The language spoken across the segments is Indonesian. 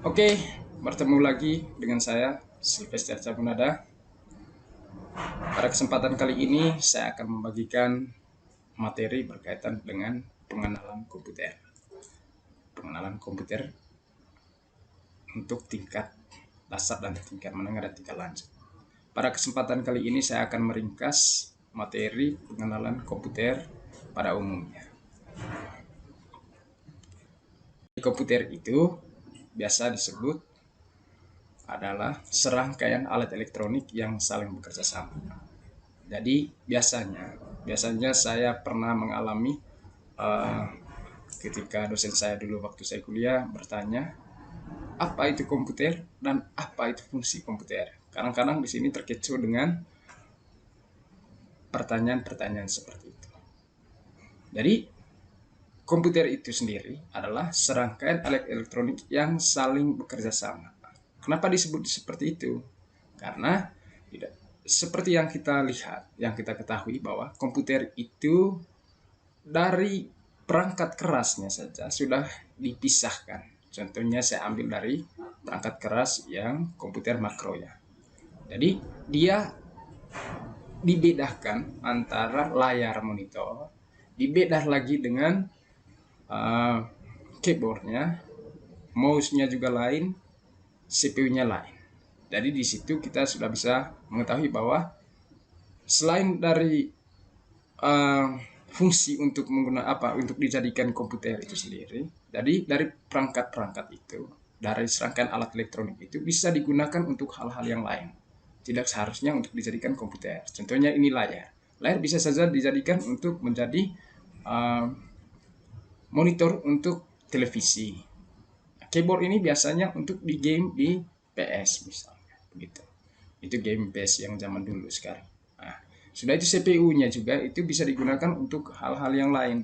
Oke, bertemu lagi dengan saya Sylvester Cabunada. Pada kesempatan kali ini saya akan membagikan materi berkaitan dengan pengenalan komputer. Pengenalan komputer untuk tingkat dasar dan tingkat menengah dan tingkat lanjut. Pada kesempatan kali ini saya akan meringkas materi pengenalan komputer pada umumnya. Komputer itu biasa disebut adalah serangkaian alat elektronik yang saling bekerja sama. Jadi biasanya saya pernah mengalami uh, ketika dosen saya dulu waktu saya kuliah bertanya apa itu komputer dan apa itu fungsi komputer. Kadang-kadang di sini terkecoh dengan pertanyaan-pertanyaan seperti itu. Jadi komputer itu sendiri adalah serangkaian alat elektronik yang saling bekerja sama. Kenapa disebut seperti itu? Karena tidak seperti yang kita lihat, yang kita ketahui bahwa komputer itu dari perangkat kerasnya saja sudah dipisahkan. Contohnya saya ambil dari perangkat keras yang komputer makro ya. Jadi dia dibedakan antara layar monitor, dibedah lagi dengan uh, keyboardnya, mouse-nya juga lain, CPU-nya lain. Jadi di situ kita sudah bisa mengetahui bahwa selain dari uh, fungsi untuk menggunakan apa untuk dijadikan komputer itu sendiri, jadi dari perangkat-perangkat itu, dari serangkaian alat elektronik itu bisa digunakan untuk hal-hal yang lain. Tidak seharusnya untuk dijadikan komputer. Contohnya ini layar. Layar bisa saja dijadikan untuk menjadi uh, monitor untuk televisi. Keyboard ini biasanya untuk di game di PS misalnya, begitu. Itu game PS yang zaman dulu sekarang. Nah, sudah itu CPU-nya juga itu bisa digunakan untuk hal-hal yang lain.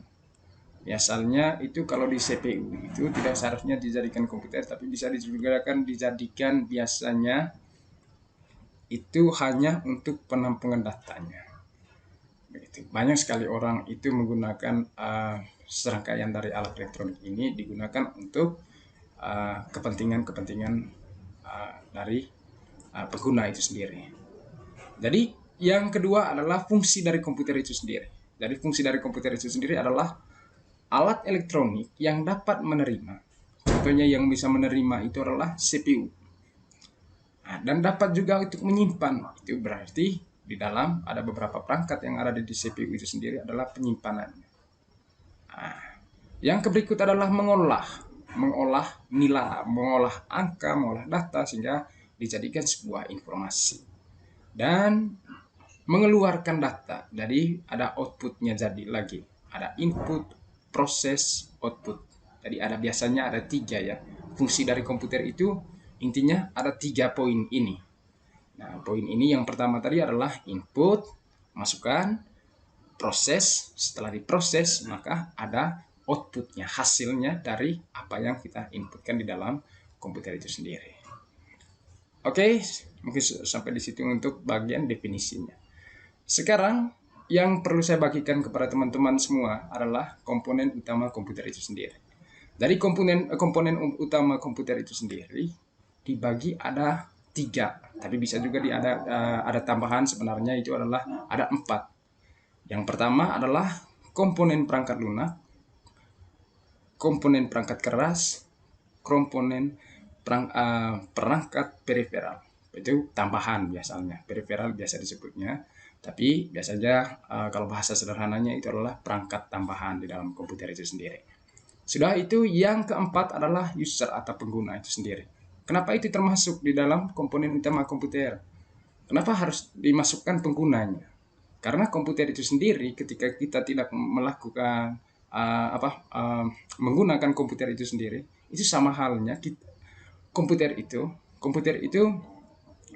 Biasanya itu kalau di CPU itu tidak seharusnya dijadikan komputer, tapi bisa dijadikan biasanya itu hanya untuk penampungan datanya. Begitu. Banyak sekali orang itu menggunakan serangkaian dari alat elektronik ini digunakan untuk kepentingan-kepentingan dari pengguna itu sendiri. Jadi yang kedua adalah fungsi dari komputer itu sendiri. Jadi fungsi dari komputer itu sendiri adalah alat elektronik yang dapat menerima. Contohnya yang bisa menerima itu adalah CPU. Nah, dan dapat juga untuk menyimpan. Itu berarti di dalam ada beberapa perangkat yang ada di CPU itu sendiri adalah penyimpanannya. Nah, yang berikut adalah mengolah nilai, mengolah angka, mengolah data sehingga dijadikan sebuah informasi. Dan mengeluarkan data. Jadi ada outputnya jadi lagi. Ada input, proses, output. Jadi ada biasanya ada 3 ya. Fungsi dari komputer itu intinya ada 3 poin ini. Nah, poin ini yang pertama tadi adalah input, masukkan, proses. Setelah diproses maka ada outputnya, hasilnya dari apa yang kita inputkan di dalam komputer itu sendiri. Oke, mungkin sampai di situ untuk bagian definisinya. Sekarang yang perlu saya bagikan kepada teman-teman semua adalah komponen utama komputer itu sendiri. Dari komponen utama komputer itu sendiri dibagi ada 3, tapi bisa juga ada tambahan sebenarnya itu adalah ada 4. Yang pertama adalah komponen perangkat lunak, komponen perangkat keras, komponen perangkat periferal. Itu tambahan biasanya, periferal biasa disebutnya. Tapi biasanya kalau bahasa sederhananya itu adalah perangkat tambahan di dalam komputer itu sendiri. Sudah itu yang keempat adalah user atau pengguna itu sendiri. Kenapa itu termasuk di dalam komponen utama komputer? Kenapa harus dimasukkan penggunanya? Karena komputer itu sendiri ketika kita tidak melakukan menggunakan komputer itu sendiri, itu sama halnya komputer itu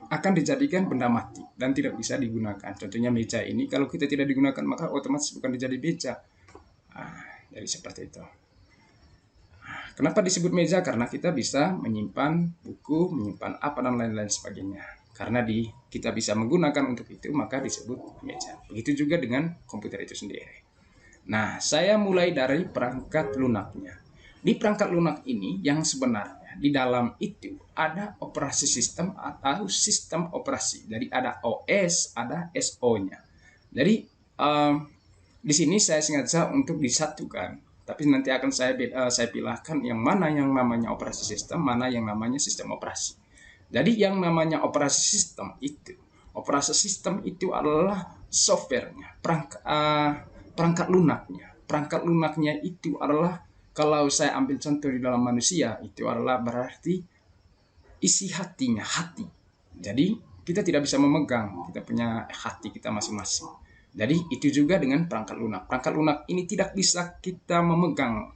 akan dijadikan benda mati dan tidak bisa digunakan. Contohnya meja ini, kalau kita tidak digunakan maka otomatis bukan dijadi meja. Jadi seperti itu. Kenapa disebut meja? Karena kita bisa menyimpan buku, menyimpan apa dan lain-lain sebagainya. Karena kita bisa menggunakan untuk itu, maka disebut meja. Begitu juga dengan komputer itu sendiri. Nah, saya mulai dari perangkat lunaknya. Di perangkat lunak ini yang sebenarnya di dalam itu ada operasi sistem atau sistem operasi. Jadi ada OS, ada SO-nya. Jadi di sini saya sengaja untuk disatukan, tapi nanti akan saya pilihkan yang mana yang namanya operasi sistem, mana yang namanya sistem operasi. Jadi yang namanya operasi sistem itu adalah softwarenya, perangkat lunaknya. Perangkat lunaknya itu adalah, kalau saya ambil contoh di dalam manusia, itu adalah berarti isi hatinya, hati. Jadi kita tidak bisa memegang, kita punya hati kita masing-masing. Jadi itu juga dengan perangkat lunak. Perangkat lunak ini tidak bisa kita memegang.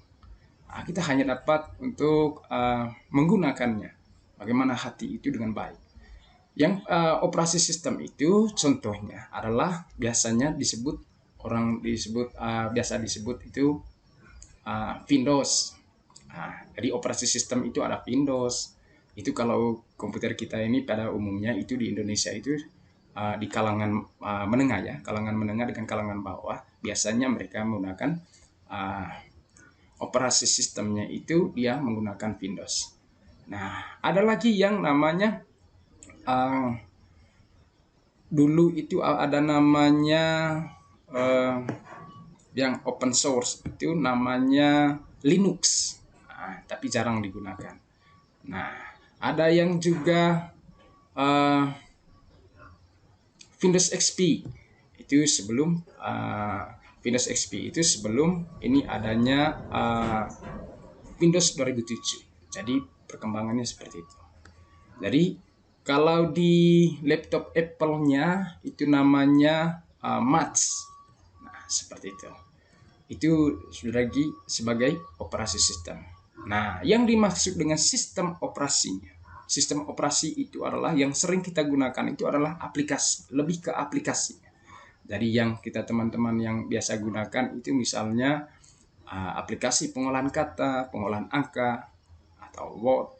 Nah, kita hanya dapat untuk menggunakannya. Bagaimana hati itu dengan baik. Yang operasi sistem itu contohnya adalah biasanya biasa disebut itu Windows. Jadi operasi sistem itu ada Windows. Itu kalau komputer kita ini pada umumnya itu di Indonesia itu di kalangan menengah ya, kalangan menengah dengan kalangan bawah, biasanya mereka menggunakan operasi sistemnya itu dia menggunakan Windows. Nah, ada lagi yang namanya dulu itu ada namanya yang open source itu namanya Linux, tapi jarang digunakan. Nah, ada yang juga Windows XP itu sebelum Windows XP itu sebelum ini adanya Windows 2007. Jadi perkembangannya seperti itu. Jadi kalau di laptop Apple-nya itu namanya Mac. Nah, seperti itu. Itu sudah lagi sebagai operasi sistem. Nah, yang dimaksud dengan sistem operasinya. Sistem operasi itu adalah yang sering kita gunakan itu adalah aplikasi, lebih ke aplikasi. Jadi yang kita teman-teman yang biasa gunakan itu misalnya aplikasi pengolahan kata, pengolahan angka, atau Word,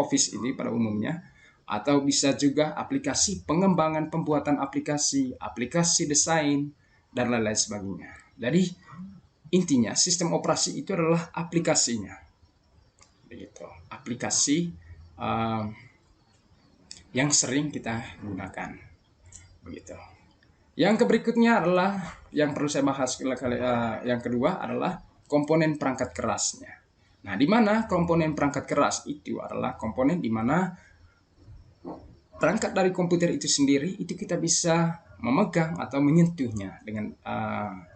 Office ini pada umumnya, atau bisa juga aplikasi pengembangan pembuatan aplikasi, aplikasi desain, dan lain-lain sebagainya. Jadi intinya sistem operasi itu adalah aplikasinya. Begitu, aplikasi yang sering kita gunakan. Begitu. Yang berikutnya adalah yang perlu saya bahas yang kedua adalah komponen perangkat kerasnya. Nah, di mana komponen perangkat keras itu adalah komponen di mana perangkat dari komputer itu sendiri itu kita bisa memegang atau menyentuhnya dengan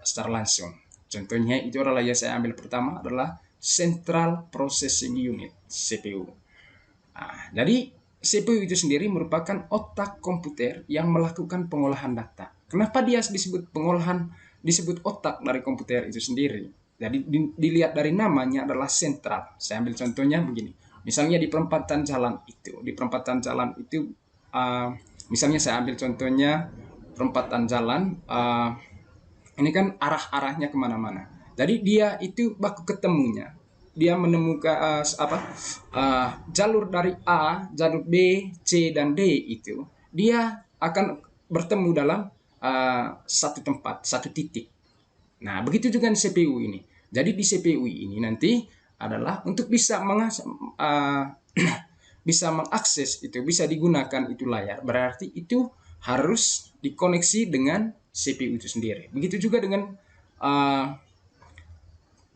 secara langsung. Contohnya itu adalah yang saya ambil pertama adalah Central Processing Unit (CPU). Jadi CPU itu sendiri merupakan otak komputer yang melakukan pengolahan data. Kenapa dia disebut otak dari komputer itu sendiri? Jadi dilihat dari namanya adalah sentral. Saya ambil contohnya begini. Misalnya di perempatan jalan itu, misalnya saya ambil contohnya perempatan jalan, ini kan arahnya kemana-mana. Jadi dia itu baku ketemunya. Dia menemukan jalur dari A, jalur B, C, dan D itu. Dia akan bertemu dalam satu tempat, satu titik. Nah, begitu juga di CPU ini. Jadi di CPU ini nanti adalah untuk bisa bisa mengakses itu, bisa digunakan itu layar. Berarti itu harus dikoneksi dengan CPU itu sendiri. Begitu juga dengan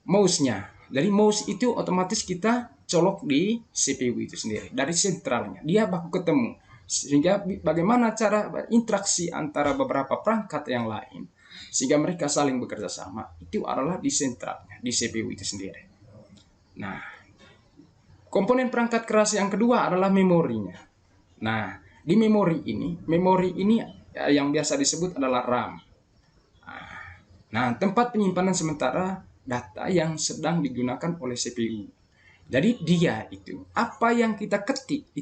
mouse-nya. Dari mouse itu otomatis kita colok di CPU itu sendiri. Dari sentralnya, dia baku ketemu. Sehingga bagaimana cara interaksi antara beberapa perangkat yang lain, sehingga mereka saling bekerja sama, itu adalah di sentralnya, di CPU itu sendiri. Nah, komponen perangkat keras yang kedua adalah memorinya. Nah, di memori ini yang biasa disebut adalah RAM. Nah, tempat penyimpanan sementara data yang sedang digunakan oleh CPU. Jadi dia itu, apa yang kita ketik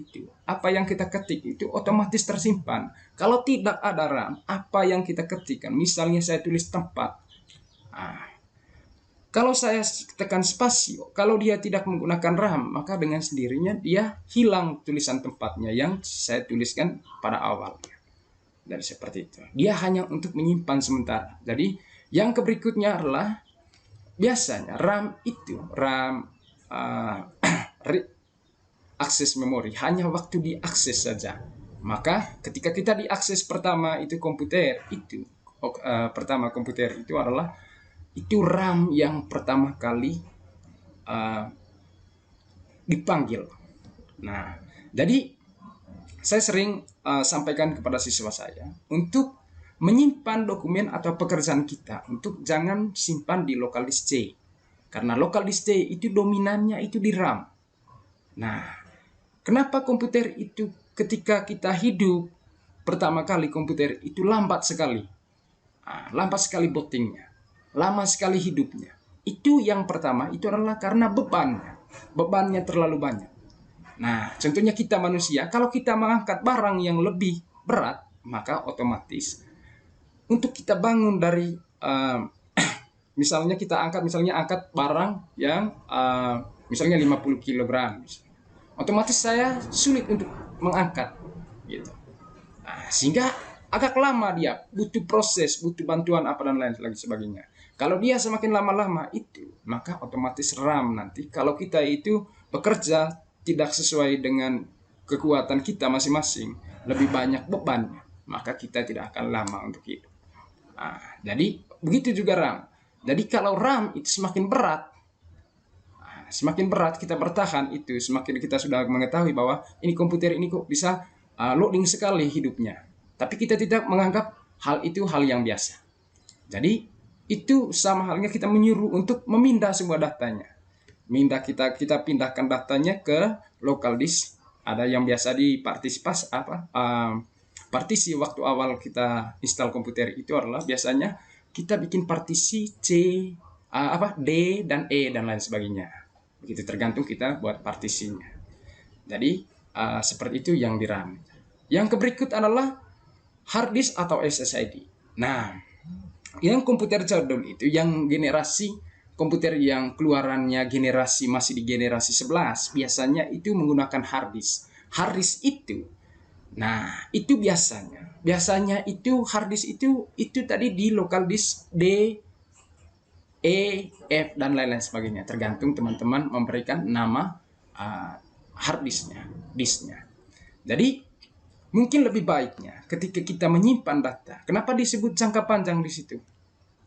itu otomatis tersimpan. Kalau tidak ada RAM, apa yang kita ketikkan, misalnya saya tulis tempat. Kalau saya tekan spasio, kalau dia tidak menggunakan RAM, maka dengan sendirinya dia hilang tulisan tempatnya yang saya tuliskan pada awalnya. Dan seperti itu. Dia hanya untuk menyimpan sementara. Jadi yang berikutnya adalah biasanya RAM akses memori, hanya waktu diakses saja. Maka ketika kita diakses pertama itu komputer itu komputer itu adalah itu RAM yang pertama kali dipanggil. Nah, jadi saya sering sampaikan kepada siswa saya untuk menyimpan dokumen atau pekerjaan kita untuk jangan simpan di local disk C, karena local disk C itu dominannya itu di RAM. Nah, kenapa komputer itu ketika kita hidup pertama kali komputer itu lambat sekali, lambat sekali bootingnya, lama sekali hidupnya. Itu yang pertama itu adalah karena bebannya terlalu banyak. Nah, contohnya kita manusia, kalau kita mengangkat barang yang lebih berat, maka otomatis untuk kita bangun dari misalnya kita angkat barang yang misalnya 50 kg, otomatis saya sulit untuk mengangkat gitu. Nah, sehingga agak lama dia butuh proses, butuh bantuan apa dan lain sebagainya. Kalau dia semakin lama-lama itu, maka otomatis RAM nanti kalau kita itu bekerja tidak sesuai dengan kekuatan kita masing-masing, lebih banyak bebannya, maka kita tidak akan lama untuk hidup. Nah, jadi begitu juga RAM. Jadi kalau RAM itu semakin berat kita bertahan, itu semakin kita sudah mengetahui bahwa ini komputer ini kok bisa loading sekali hidupnya. Tapi kita tidak menganggap hal itu hal yang biasa. Jadi itu sama halnya kita menyuruh untuk memindah semua datanya. Kita pindahkan datanya ke local disk. Ada yang biasa di partisi waktu awal kita install komputer itu adalah biasanya kita bikin partisi C, D dan E dan lain sebagainya. Begitu tergantung kita buat partisinya. Jadi seperti itu yang di RAM. Yang berikut adalah hard disk atau SSID. Nah, yang komputer jadul itu yang generasi komputer yang keluarannya masih di generasi 11 biasanya itu menggunakan hard disk. Hard disk itu, nah itu biasanya itu hard disk itu tadi di local disk D, E, F dan lain-lain sebagainya. Tergantung teman-teman memberikan nama hard disknya. Jadi mungkin lebih baiknya ketika kita menyimpan data. Kenapa disebut jangka panjang di situ?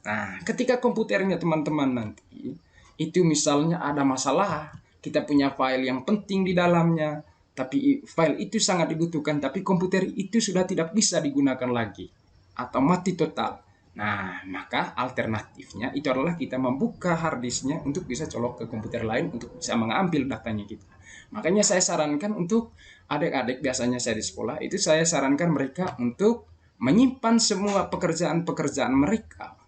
Nah, ketika komputernya teman-teman nanti itu misalnya ada masalah, kita punya file yang penting di dalamnya, tapi file itu sangat dibutuhkan, tapi komputer itu sudah tidak bisa digunakan lagi atau mati total. Nah, maka alternatifnya itu adalah kita membuka hard disknya untuk bisa colok ke komputer lain untuk bisa mengambil datanya kita. Makanya saya sarankan untuk adik-adik, biasanya saya di sekolah, itu saya sarankan mereka untuk menyimpan semua pekerjaan-pekerjaan mereka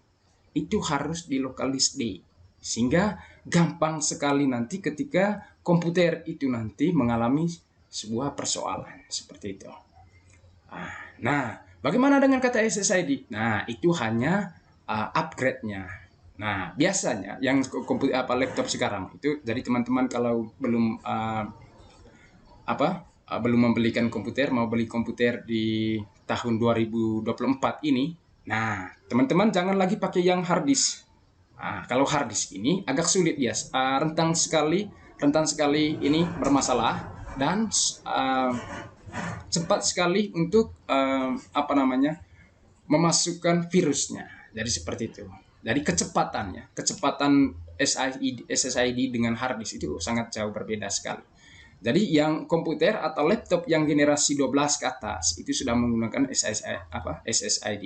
itu harus di local disk D. Sehingga gampang sekali nanti ketika komputer itu nanti mengalami sebuah persoalan seperti itu. Nah, bagaimana dengan kata SSID? Nah, itu hanya upgrade-nya. Nah, biasanya yang komputer laptop sekarang itu, jadi teman-teman kalau belum belum membelikan komputer, mau beli komputer di tahun 2024 ini, nah teman-teman jangan lagi pakai yang hard disk. Nah, kalau hard disk ini agak sulit ya, rentan sekali ini bermasalah dan cepat sekali untuk memasukkan virusnya. Jadi seperti itu. Jadi kecepatan SSID dengan hard disk itu sangat jauh berbeda sekali. Jadi yang komputer atau laptop yang generasi 12 ke atas itu sudah menggunakan SSID.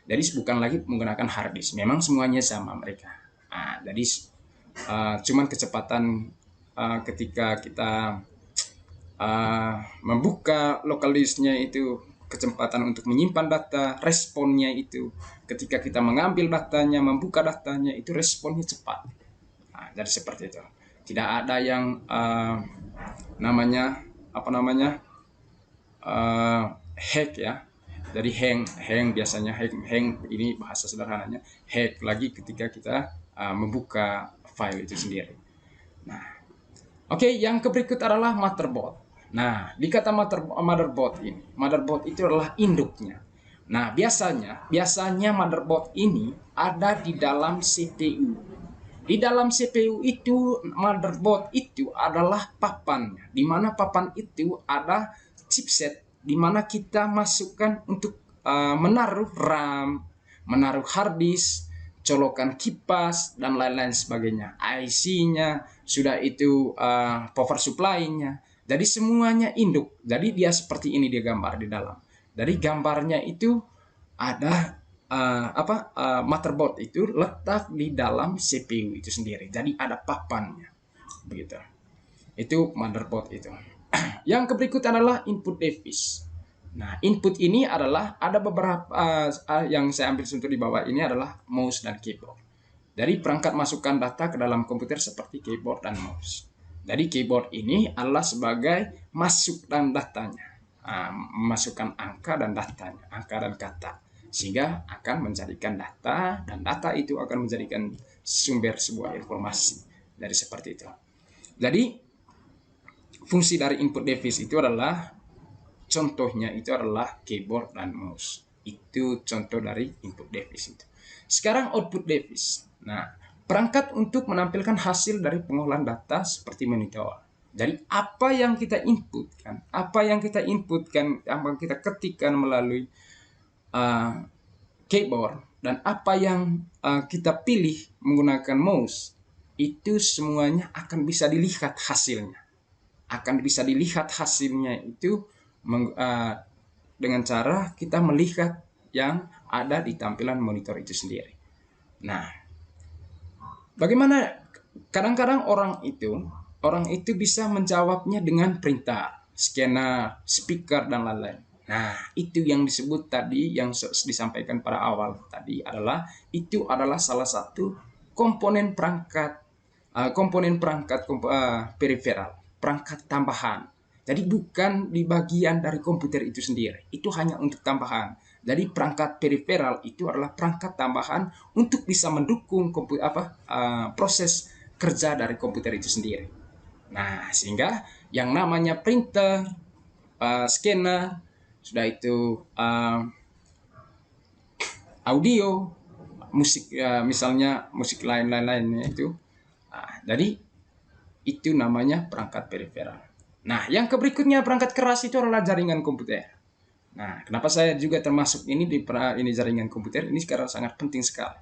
Jadi bukan lagi menggunakan hard disk. Memang semuanya sama mereka. Nah, jadi cuman kecepatan ketika kita membuka local disknya itu, kecepatan untuk menyimpan data, responnya itu ketika kita mengambil datanya, membuka datanya itu responnya cepat. Nah, jadi seperti itu. Tidak ada yang hack ya. Jadi hang biasanya hang ini bahasa sederhananya, hack lagi ketika kita membuka file itu sendiri. Nah, oke, yang berikut adalah motherboard. Nah, di kata motherboard itu adalah induknya. Nah, biasanya motherboard ini ada di dalam CPU. Di dalam CPU itu, motherboard itu adalah papannya, di mana papan itu ada chipset, di mana kita masukkan untuk menaruh RAM, menaruh hard disk, colokan kipas, dan lain-lain sebagainya. IC-nya, sudah itu power supply-nya. Jadi semuanya induk. Jadi dia seperti ini dia gambar di dalam. Dari gambarnya itu ada motherboard itu letak di dalam CPU itu sendiri. Jadi ada papannya, begitu. Itu motherboard itu. Yang berikut adalah input device. Nah, input ini adalah ada beberapa yang saya ambil contoh di bawah ini adalah mouse dan keyboard. Dari perangkat masukkan data ke dalam komputer seperti keyboard dan mouse. Jadi keyboard ini adalah sebagai masuk dan datanya, masukkan angka dan datanya, angka dan kata, sehingga akan menjadikan data, dan data itu akan menjadikan sumber sebuah informasi. Dari seperti itu. Jadi fungsi dari input device itu adalah, contohnya itu adalah keyboard dan mouse. Itu contoh dari input device itu. Sekarang output device. Nah, perangkat untuk menampilkan hasil dari pengolahan data seperti monitor. Jadi apa yang kita inputkan, apa yang kita ketikkan melalui keyboard, dan apa yang kita pilih menggunakan mouse, itu semuanya akan bisa dilihat hasilnya. Akan bisa dilihat hasilnya itu dengan cara kita melihat yang ada di tampilan monitor itu sendiri. Nah, bagaimana kadang-kadang orang itu bisa menjawabnya dengan perintah, scanner, speaker, dan lain-lain. Nah, itu yang disebut tadi, yang disampaikan pada awal tadi adalah, itu adalah salah satu komponen perangkat periferal, perangkat tambahan. Jadi bukan di bagian dari komputer itu sendiri, itu hanya untuk tambahan. Jadi perangkat periferal itu adalah perangkat tambahan untuk bisa mendukung proses kerja dari komputer itu sendiri. Nah, sehingga yang namanya printer, scanner, sudah itu audio, musik, misalnya musik lainnya itu. Jadi itu namanya perangkat periferal. Nah, yang berikutnya perangkat keras itu adalah jaringan komputer. Nah, kenapa saya juga termasuk ini ini jaringan komputer ini sekarang sangat penting sekali.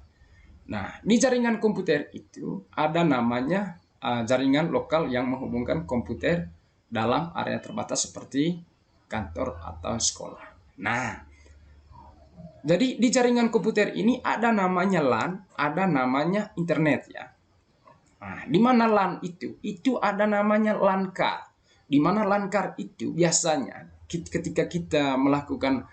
Nah, di jaringan komputer itu ada namanya jaringan lokal yang menghubungkan komputer dalam area terbatas seperti kantor atau sekolah. Nah, jadi di jaringan komputer ini ada namanya LAN, ada namanya internet ya. Nah, di mana LAN itu? Itu ada namanya LAN card. Di mana LAN card itu biasanya ketika kita melakukan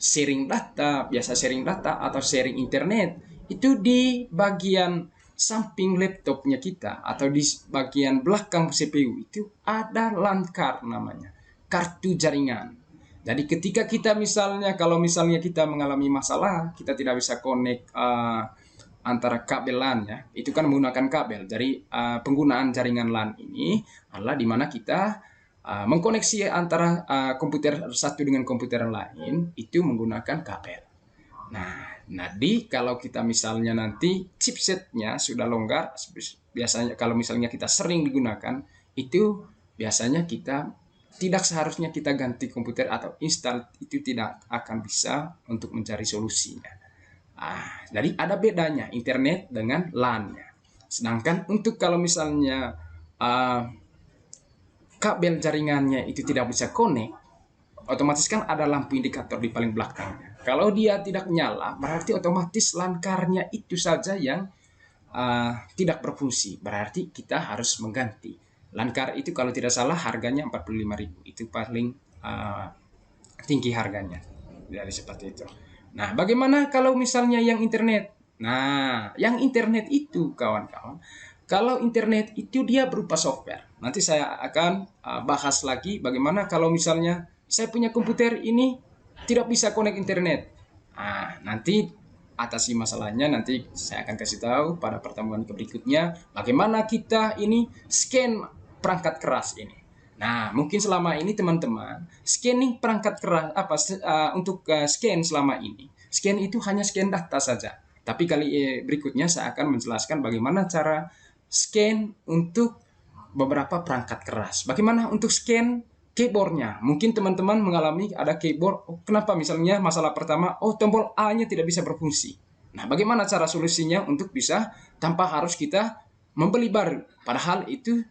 sharing data, biasa sharing data atau sharing internet, itu di bagian samping laptopnya kita atau di bagian belakang CPU itu ada LAN card namanya, kartu jaringan. Jadi ketika kita kalau misalnya kita mengalami masalah, kita tidak bisa connect antara kabel LAN ya, itu kan menggunakan kabel. Jadi penggunaan jaringan LAN ini adalah di mana kita mengkoneksi antara komputer satu dengan komputer lain itu menggunakan kabel. Nah, kalau kita misalnya nanti chipsetnya sudah longgar, biasanya kalau misalnya kita sering digunakan, itu biasanya kita tidak seharusnya kita ganti komputer atau install, itu tidak akan bisa untuk mencari solusinya. Jadi ada bedanya internet dengan LAN-nya. Sedangkan untuk kalau misalnya kabel jaringannya itu tidak bisa connect, otomatis kan ada lampu indikator di paling belakangnya. Kalau dia tidak nyala, berarti otomatis LAN card-nya itu saja yang tidak berfungsi. Berarti kita harus mengganti. LAN card itu kalau tidak salah harganya 45.000. Itu paling tinggi harganya. Jadi seperti itu. Nah, bagaimana kalau misalnya yang internet? Nah, yang internet itu kawan-kawan, kalau internet itu dia berupa software. Nanti saya akan bahas lagi bagaimana kalau misalnya saya punya komputer ini tidak bisa connect internet. Nanti atasi masalahnya, nanti saya akan kasih tahu pada pertemuan berikutnya bagaimana kita ini scan perangkat keras ini. Nah, mungkin selama ini teman-teman scanning perangkat keras untuk scan selama ini. Scan itu hanya scan data saja. Tapi berikutnya saya akan menjelaskan bagaimana cara scan untuk beberapa perangkat keras. Bagaimana untuk scan keyboardnya? Mungkin teman-teman mengalami ada keyboard, kenapa misalnya masalah pertama, tombol A-nya tidak bisa berfungsi. Nah, bagaimana cara solusinya untuk bisa tanpa harus kita membeli baru? Padahal itu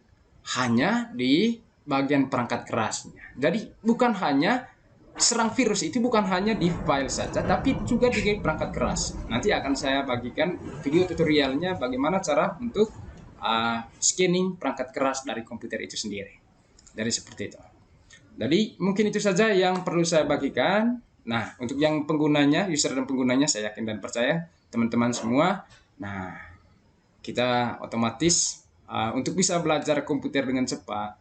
hanya di bagian perangkat kerasnya. Jadi bukan hanya serang virus itu bukan hanya di file saja, tapi juga di perangkat keras. Nanti akan saya bagikan video tutorialnya bagaimana cara untuk scanning perangkat keras dari komputer itu sendiri. Jadi seperti itu. Jadi mungkin itu saja yang perlu saya bagikan. Nah, untuk yang penggunanya, user dan penggunanya, saya yakin dan percaya teman-teman semua. Nah, kita otomatis untuk bisa belajar komputer dengan cepat,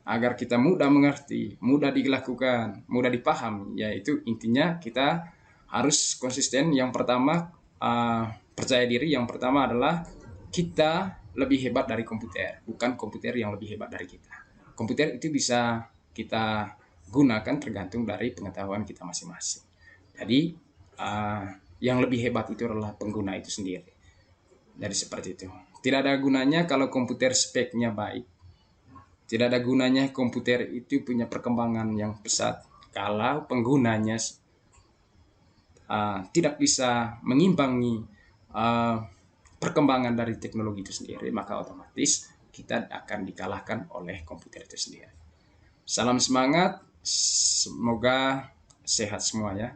agar kita mudah mengerti, mudah dilakukan, mudah dipahami, yaitu intinya kita harus konsisten. Yang pertama, percaya diri. Yang pertama adalah kita lebih hebat dari komputer, bukan komputer yang lebih hebat dari kita. Komputer itu bisa kita gunakan tergantung dari pengetahuan kita masing-masing. Jadi yang lebih hebat itu adalah pengguna itu sendiri. Jadi seperti itu. Tidak ada gunanya kalau komputer speknya baik. Tidak ada gunanya komputer itu punya perkembangan yang pesat kalau penggunanya tidak bisa mengimbangi perkembangan dari teknologi itu sendiri, maka otomatis kita akan dikalahkan oleh komputer itu sendiri. Salam semangat, semoga sehat semua ya.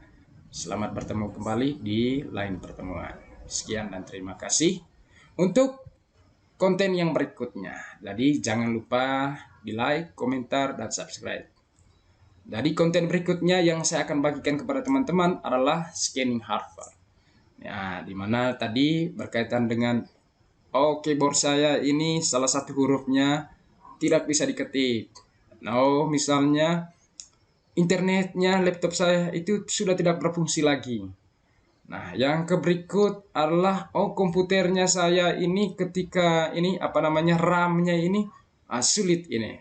Selamat bertemu kembali di lain pertemuan. Sekian dan terima kasih untuk konten yang berikutnya. Jadi jangan lupa di like, komentar, dan subscribe. Jadi konten berikutnya yang saya akan bagikan kepada teman-teman adalah scanning hardware. Ya, dimana tadi berkaitan dengan keyboard saya ini salah satu hurufnya tidak bisa diketik. Misalnya internetnya laptop saya itu sudah tidak berfungsi lagi. Nah, yang berikut adalah komputernya saya ini ketika ini RAM-nya ini sulit ini.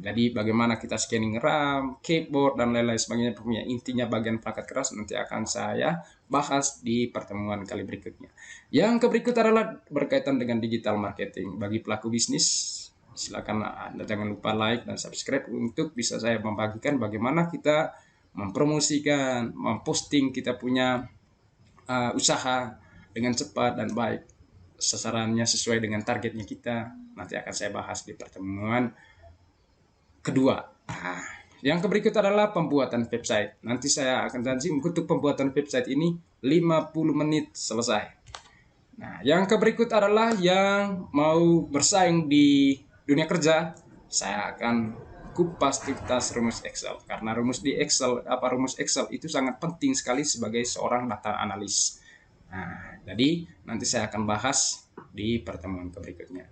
Jadi bagaimana kita scanning RAM, keyboard dan lain-lain sebagainya. Punya intinya bagian perangkat keras nanti akan saya bahas di pertemuan kali berikutnya. Yang berikut adalah berkaitan dengan digital marketing bagi pelaku bisnis. Silakan Anda jangan lupa like dan subscribe untuk bisa saya membagikan bagaimana kita mempromosikan, memposting kita punya usaha dengan cepat dan baik, sasarannya sesuai dengan targetnya kita. Nanti akan saya bahas di pertemuan kedua. Yang berikut adalah pembuatan website. Nanti saya akan janji untuk pembuatan website ini 50 menit selesai. Nah, yang berikut adalah yang mau bersaing di dunia kerja. Saya akan kupas tuntas rumus Excel, karena rumus Excel itu sangat penting sekali sebagai seorang data analis. Nah, jadi nanti saya akan bahas di pertemuan berikutnya.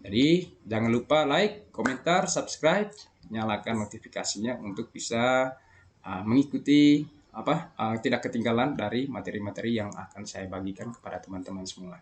Jadi jangan lupa like, komentar, subscribe, nyalakan notifikasinya untuk bisa mengikuti tidak ketinggalan dari materi-materi yang akan saya bagikan kepada teman-teman semua.